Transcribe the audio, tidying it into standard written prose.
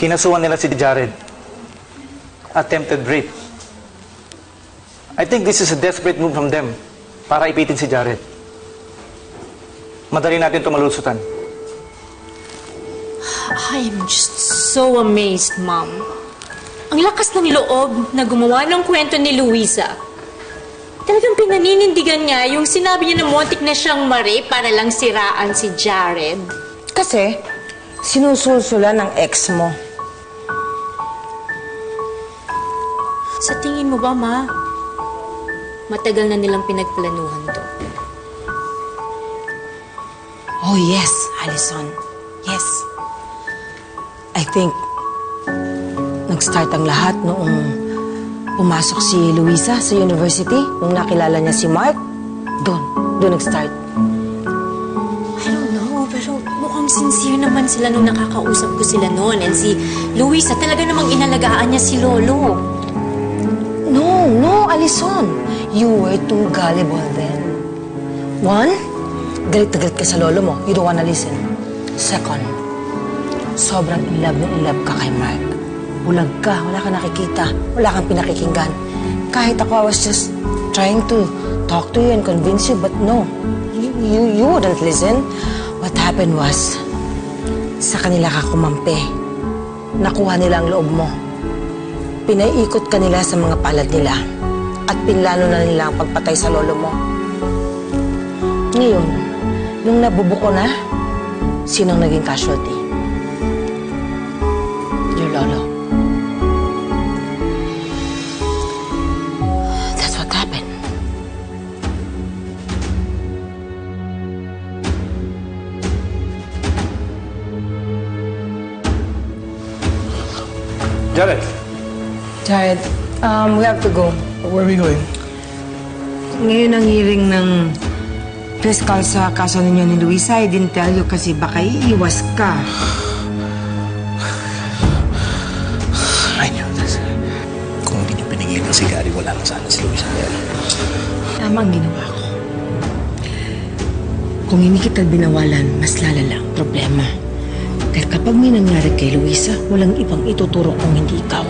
Kinasuhan nila si Jared. Attempted rape. I think this is a desperate move from them para ipitin si Jared. Madali natin ito malusutan. I am just so amazed, Mom. Ang lakas ng loob na gumawa ng kwento ni Luisa. Talagang pinaninindigan niya yung sinabi niya na muntik na siyang ma-rape para lang siraan si Jared. Kasi, sinusulsulan ng ex mo. Sa tingin mo ba, Ma? Matagal na nilang pinagplanuhan to. Oh, yes, Allison. Yes. I think, nag-start ang lahat noong pumasok si Luisa sa university, nung nakilala niya si Mark. Doon nag-start. I don't know, pero mukhang sincere naman sila nung nakakausap ko sila noon. And si Luisa, talaga namang inalagaan niya si Lolo. No, Allison. You were too gullible then. One, galit na galit ka sa lolo mo. You don't wanna listen. Second, sobrang in love ka kay Mark. Bulag ka, wala ka nakikita, wala kang pinakikinggan. Kahit ako, I was just trying to talk to you and convince you, but no. You wouldn't listen. What happened was, sa kanila ka kumampi. Nakuha nila ang loob mo. Pinaiikot ka nila sa mga palad nila. At pinlano na nila ang pagpatay sa lolo mo. Ngayon, nung nabubuko na, sinong naging casualty? Your lolo. That's what happened. Jared! Jared, we have to go. Where are we going? Ngayon ang hearing ng fiscal sa kaso ninyo ni Luisa. I didn't tell you kasi baka iiwas ka. I knew this. Kung hindi niyo pinigilan si Gary, wala lang sana si Luisa ngayon. Tama ang ginawa ko. Kung hindi kita binawalan, mas lalala ang problema. Dahil kapag may nangyari kay Luisa, walang ibang ituturo kung hindi ikaw.